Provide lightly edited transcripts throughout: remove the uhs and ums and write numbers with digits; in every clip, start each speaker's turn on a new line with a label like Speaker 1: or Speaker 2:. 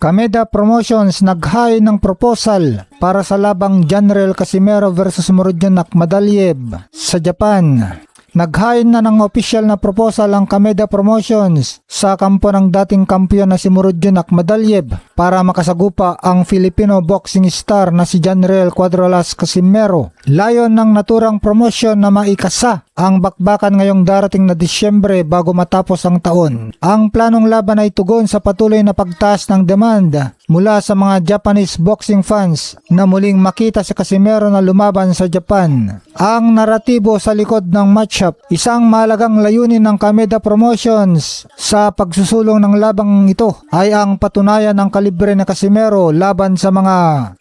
Speaker 1: Kameda Promotions nag-hire ng proposal para sa labang General Casimero versus Murodjon Akhmadaliev sa Japan. Nag-hire na ng opisyal na proposal ang Kameda Promotions sa kampo ng dating kampiyon na si Murodjon Akhmadaliev para makasagupa ang Filipino boxing star na si Janriel Cuadrolas Casimero. Layon ng naturang promosyon na maikasa ang bakbakan ngayong darating na Disyembre bago matapos ang taon. Ang planong laban ay tugon sa patuloy na pagtaas ng demand mula sa mga Japanese boxing fans na muling makita si Casimero na lumaban sa Japan. Ang naratibo sa likod ng matchup, isang mahalagang layunin ng Kameda Promotions sa pagsusulong ng labang ito ay ang patunayan ng kalibre na Casimero laban sa mga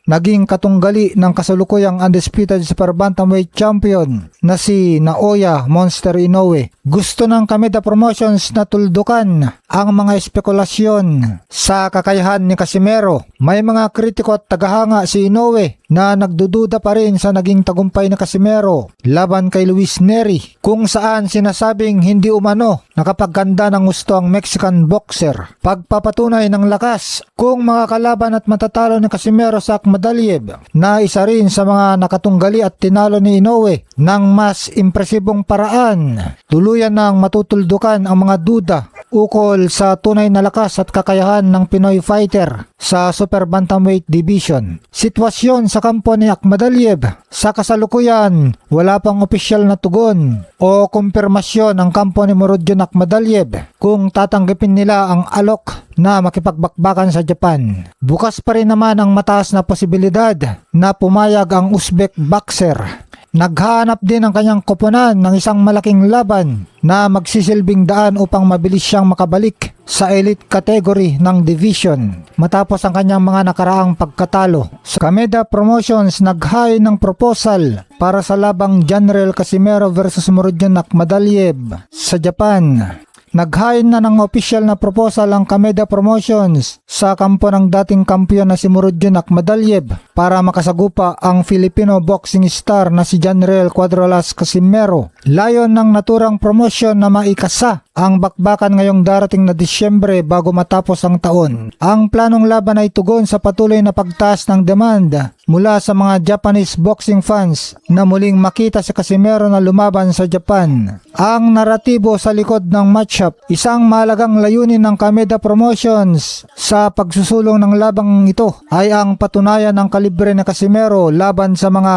Speaker 1: naging katunggali ng kasalukuyang undisputed super bantamweight champion na si Naoya Monster Inoue. Gusto ng Kameda Promotions na tuldukan ang mga espekulasyon sa kakayahan ni Casimero. May mga kritiko at tagahanga si Inoue na nagdududa pa rin sa naging tagumpay ni Casimero laban kay Luis Nery, kung saan sinasabing hindi umano nakapagkanda ng gusto ang Mexican boxer. Pagpapatunay ng lakas kung makakalaban at matatalo ni Casimero sa Akhmadaliev na isa rin sa mga nakatunggali at tinalo ni Inoue ng mas impresibong paraan. Tuluyan nang matutuldukan ang mga duda ukol sa tunay na lakas at kakayahan ng Pinoy fighter sa super bantamweight division. Sitwasyon sa kampo ni Akhmadaliev, sa kasalukuyan wala pang opisyal na tugon o kumpirmasyon ang kampo ni Murodjon Akhmadaliev kung tatanggapin nila ang alok na makipagbakbakan sa Japan. Bukas pa rin naman ang mataas na posibilidad na pumayag ang Uzbek boxer. Naghahanap din ang kanyang koponan ng isang malaking laban na magsisilbing daan upang mabilis siyang makabalik sa elite category ng division matapos ang kanyang mga nakaraang pagkatalo. Sa Kameda Promotions nag-hire ng proposal para sa labang Janriel Casimero versus Murodjon Akhmadaliev sa Japan. Nag-hire na ng opisyal na proposal ang Kameda Promotions sa kampo ng dating kampiyon na si Murodjon Akhmadaliev para makasagupa ang Filipino boxing star na si Janriel Cuadrolas Casimero. Layon ng naturang promosyon na maikasa ang bakbakan ngayong darating na Disyembre bago matapos ang taon. Ang planong laban ay tugon sa patuloy na pagtaas ng demand mula sa mga Japanese boxing fans na muling makita si Casimero na lumaban sa Japan. Ang naratibo sa likod ng matchup, isang mahalagang layunin ng Kameda Promotions sa pagsusulong ng labang ito ay ang patunayan ng kalibre na Casimero laban sa mga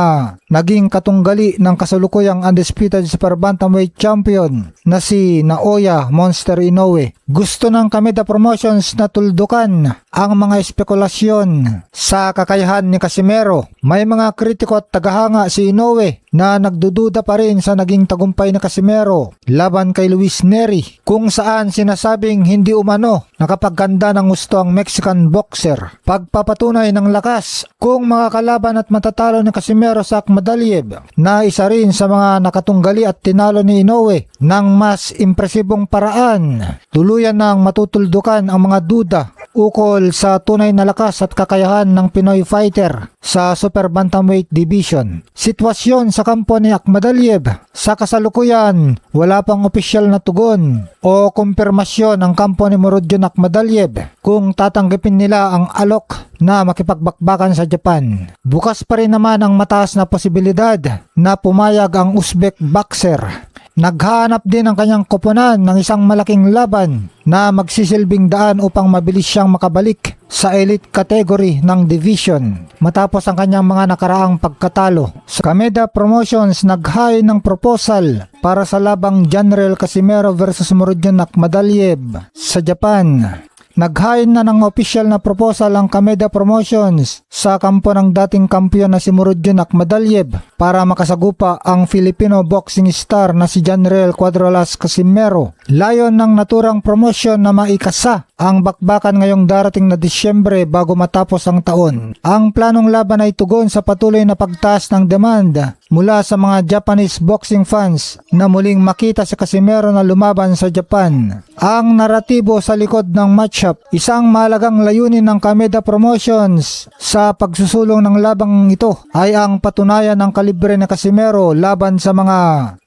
Speaker 1: naging katunggali ng kasalukuyang undisputed super bantamweight champion na si Naoya Monster Inoue. Gusto ng Kameda Promotions na tuldukan ang mga espekulasyon sa kakayahan ni Casimero. May mga kritiko at tagahanga si Inoue na nagdududa pa rin sa naging tagumpay ni Casimero laban kay Luis Nery, kung saan sinasabing hindi umano nakapagkanda ng gusto ang Mexican boxer. Pagpapatunay ng lakas kung makakalaban at matatalo ni Casimero sa Akhmadaliev na isa rin sa mga nakatunggali at tinalo ni Inoue ng mas impresibong paraan. Tuluyan nang matutuldukan ang mga duda ukol sa tunay na lakas at kakayahan ng Pinoy fighter sa super bantamweight division. Sitwasyon sa kampo ni Akhmadaliev, sa kasalukuyan wala pang opisyal na tugon o kumpirmasyon ang kampo ni Murodjon Akhmadaliev kung tatanggapin nila ang alok na makipagbakbakan sa Japan. Bukas pa rin naman ang mataas na posibilidad na pumayag ang Uzbek boxer. Naghahanap din ang kanyang koponan ng isang malaking laban na magsisilbing daan upang mabilis siyang makabalik sa elite category ng division matapos ang kanyang mga nakaraang pagkatalo. Sa Kameda Promotions nag-hire ng proposal para sa labang Janriel Casimero versus Murodjon Akhmadaliev sa Japan. Nag-hire na ng opisyal na proposal ang Kameda Promotions sa kampo ng dating kampiyon na si Murodjon Akhmadaliev para makasagupa ang Filipino boxing star na si Janriel Cuadrolas Casimero. Layon ng naturang promosyon na maikasa ang bakbakan ngayong darating na Disyembre bago matapos ang taon. Ang planong laban ay tugon sa patuloy na pagtaas ng demand mula sa mga Japanese boxing fans na muling makita si Casimero na lumaban sa Japan. Ang naratibo sa likod ng matchup, isang mahalagang layunin ng Kameda Promotions sa pagsusulong ng labang ito ay ang patunayan ng kalibre na Casimero laban sa mga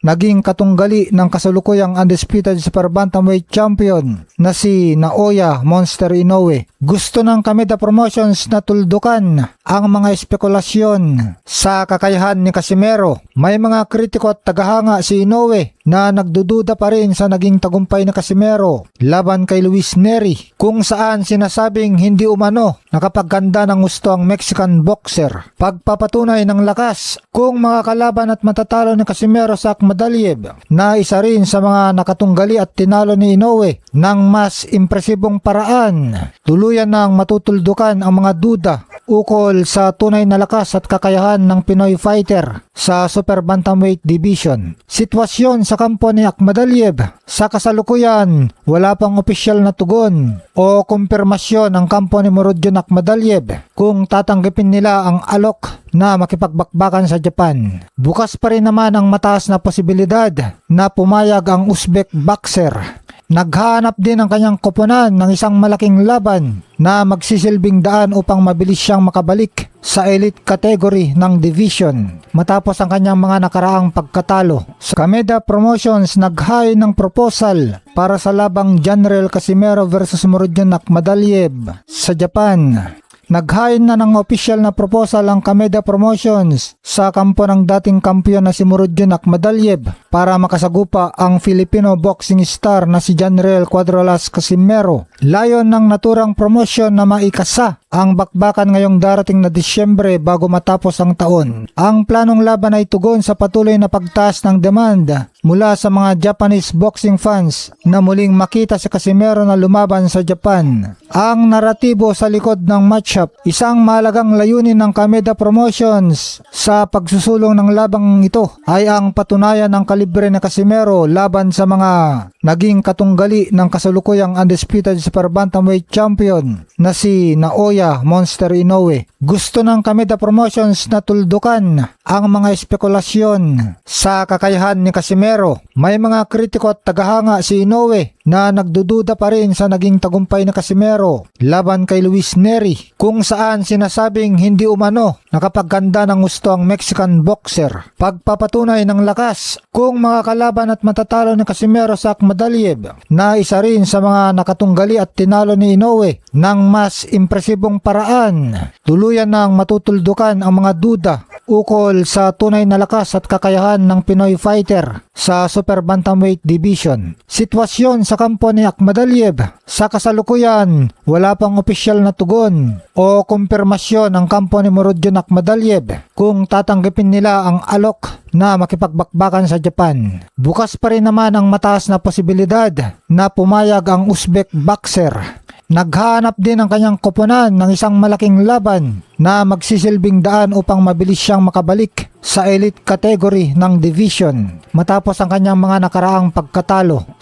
Speaker 1: naging katunggali ng kasalukuyang undisputed super bantamweight champion na si Naoya Monster Inoue. Gusto ng Kameda Promotions na tuldukan ang mga espekulasyon sa kakayahan ni Casimero. May mga kritiko at tagahanga si Inoue na nagdududa pa rin sa naging tagumpay ni Casimero laban kay Luis Nery, kung saan sinasabing hindi umano nakapagkanda ng gusto ang Mexican boxer. Pagpapatunay ng lakas kung makakalaban at matatalo ni Casimero sa Akhmadaliev, na isa rin sa mga nakatunggali at tinalo ni Inoue ng mas impresibong paraan. Tuluyan nang matutuldukan ang mga duda ukol sa tunay na lakas at kakayahan ng Pinoy fighter sa super bantamweight division. Sitwasyon sa kampo ni Akhmadaliev: sa kasalukuyan, wala pang opisyal na tugon o kumpirmasyon ng kampo ni Murodjon Akhmadaliev kung tatanggapin nila ang alok na makipagbakbakan sa Japan. Bukas pa rin naman ang mataas na posibilidad na pumayag ang Uzbek boxer. Naghahanap din ang kanyang koponan ng isang malaking laban na magsisilbing daan upang mabilis siyang makabalik sa elite category ng division matapos ang kanyang mga nakaraang pagkatalo. Sa Kameda Promotions, nag-hire ng proposal para sa labang General Casimero versus Murodjon Akhmadaliev sa Japan. Nag-hire na ng opisyal na proposal ang Kameda Promotions sa kampo ng dating kampiyon na si Murodjon Akhmadaliev para makasagupa ang Filipino boxing star na si Janriel Cuadrolas Casimero. Layon ng naturang promosyon na maikasa ang bakbakan ngayong darating na Disyembre bago matapos ang taon. Ang planong laban ay tugon sa patuloy na pagtaas ng demand mula sa mga Japanese boxing fans na muling makita si Casimero na lumaban sa Japan. Ang naratibo sa likod ng matchup, isang mahalagang layunin ng Kameda Promotions sa pagsusulong ng labang ito ay ang patunayan ng kalibre ni Casimero laban sa mga naging katunggali ng kasalukuyang undisputed super bantamweight champion na si Naoya Monster Inoue. Gusto ng Kameda Promotions na tuldukan ang mga espekulasyon sa kakayahan ni Casimero. May mga kritiko at tagahanga si Inoue na nagdududa pa rin sa naging tagumpay ni Casimero laban kay Luis Nery, kung saan sinasabing hindi umano nakapagkanda ng gusto ang Mexican boxer. Pagpapatunay ng lakas kung makakalaban at matatalo ni Casimero sa Akhmadaliev, na isa rin sa mga nakatunggali at tinalo ni Inoue ng mas impresibong paraan. Tuluyan nang matutuldukan ang mga duda ukol sa tunay na lakas at kakayahan ng Pinoy fighter sa super bantamweight division. Sitwasyon sa kampo ni Akhmadaliev: sa kasalukuyan, wala pang opisyal na tugon o kumpirmasyon ng kampo ni Murodjon Akhmadaliev kung tatanggapin nila ang alok na makipagbakbakan sa Japan. Bukas pa rin naman ang mataas na posibilidad na pumayag ang Uzbek boxer. Naghahanap din ang kanyang koponan ng isang malaking laban na magsisilbing daan upang mabilis siyang makabalik sa elite category ng division matapos ang kanyang mga nakaraang pagkatalo.